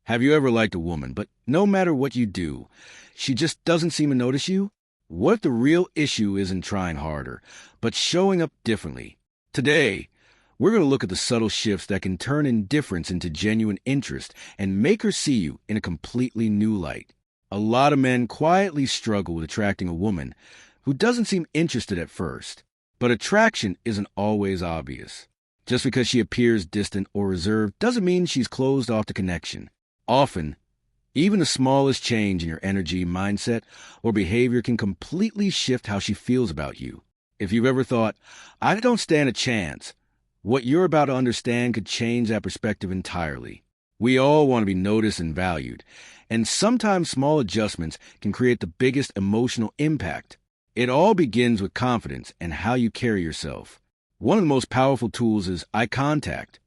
Have you ever liked a woman, but no matter what you do, she just doesn't seem to notice you? What if the real issue isn't trying harder, but showing up differently? Today, we're going to look at the subtle shifts that can turn indifference into genuine interest and make her see you in a completely new light. A lot of men quietly struggle with attracting a woman who doesn't seem interested at first, but attraction isn't always obvious. Just because she appears distant or reserved doesn't mean she's closed off to connection. Often, even the smallest change in your energy, mindset, or behavior can completely shift how she feels about you. If you've ever thought, I don't stand a chance, what you're about to understand could change that perspective entirely. We all want to be noticed and valued, and sometimes small adjustments can create the biggest emotional impact. It all begins with confidence and how you carry yourself. One of the most powerful tools is eye contact.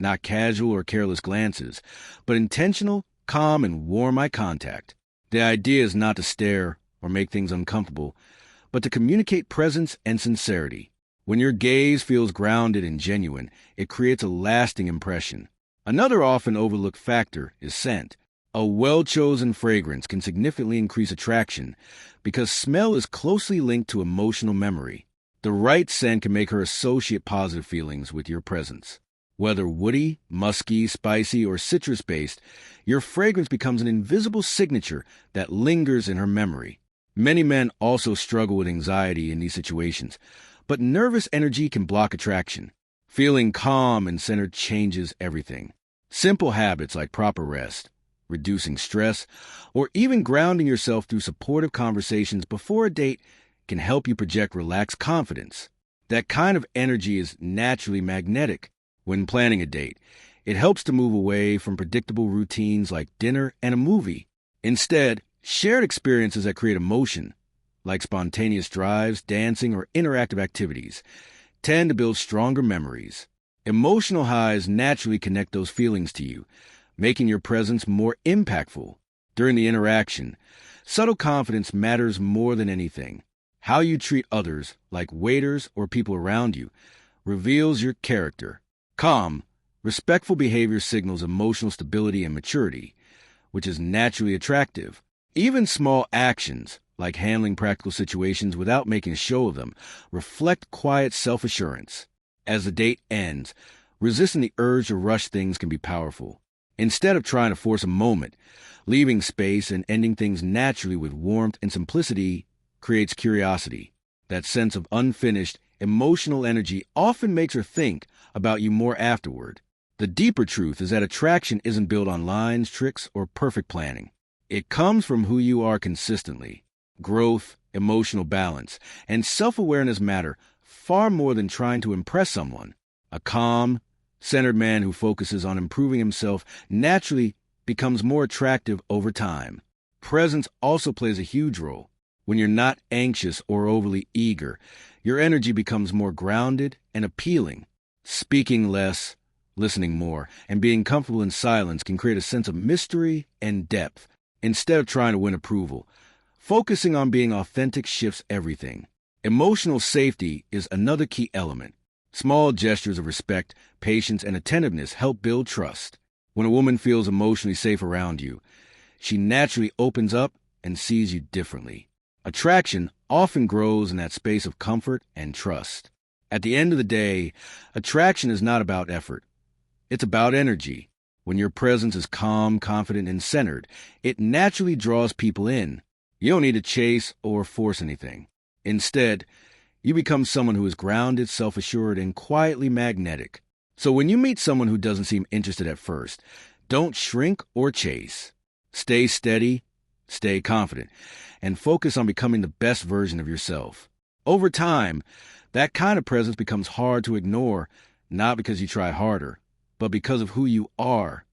Not casual or careless glances, but intentional, calm, and warm eye contact. The idea is not to stare or make things uncomfortable, but to communicate presence and sincerity. When your gaze feels grounded and genuine, it creates a lasting impression. Another often overlooked factor is scent. A well-chosen fragrance can significantly increase attraction because smell is closely linked to emotional memory. The right scent can make her associate positive feelings with your presence. Whether woody, musky, spicy, or citrus-based, your fragrance becomes an invisible signature that lingers in her memory. Many men also struggle with anxiety in these situations, but nervous energy can block attraction. Feeling calm and centered changes everything. Simple habits like proper rest, reducing stress, or even grounding yourself through supportive conversations before a date can help you project relaxed confidence. That kind of energy is naturally magnetic. When planning a date, it helps to move away from predictable routines like dinner and a movie. Instead, shared experiences that create emotion, like spontaneous drives, dancing, or interactive activities, tend to build stronger memories. Emotional highs naturally connect those feelings to you, making your presence more impactful. During the interaction, subtle confidence matters more than anything. How you treat others, like waiters or people around you, reveals your character. Calm, respectful behavior signals emotional stability and maturity, which is naturally attractive. Even small actions, like handling practical situations without making a show of them, reflect quiet self-assurance. As the date ends, resisting the urge to rush things can be powerful. Instead of trying to force a moment, leaving space and ending things naturally with warmth and simplicity creates curiosity. That sense of unfinished, emotional energy often makes her think about you more afterward. The deeper truth is that attraction isn't built on lines, tricks, or perfect planning. It comes from who you are consistently. Growth, emotional balance, and self-awareness matter far more than trying to impress someone. A calm, centered man who focuses on improving himself naturally becomes more attractive over time. Presence also plays a huge role. When you're not anxious or overly eager, your energy becomes more grounded and appealing. Speaking less, listening more, and being comfortable in silence can create a sense of mystery and depth. Instead of trying to win approval, focusing on being authentic shifts everything. Emotional safety is another key element. Small gestures of respect, patience, and attentiveness help build trust. When a woman feels emotionally safe around you, she naturally opens up and sees you differently. Attraction often grows in that space of comfort and trust. At the end of the day, attraction is not about effort. It's about energy. When your presence is calm, confident, and centered, it naturally draws people in. You don't need to chase or force anything. Instead, you become someone who is grounded, self-assured, and quietly magnetic. So when you meet someone who doesn't seem interested at first, don't shrink or chase. Stay steady, stay confident, and focus on becoming the best version of yourself. Over time, that kind of presence becomes hard to ignore, not because you try harder, but because of who you are.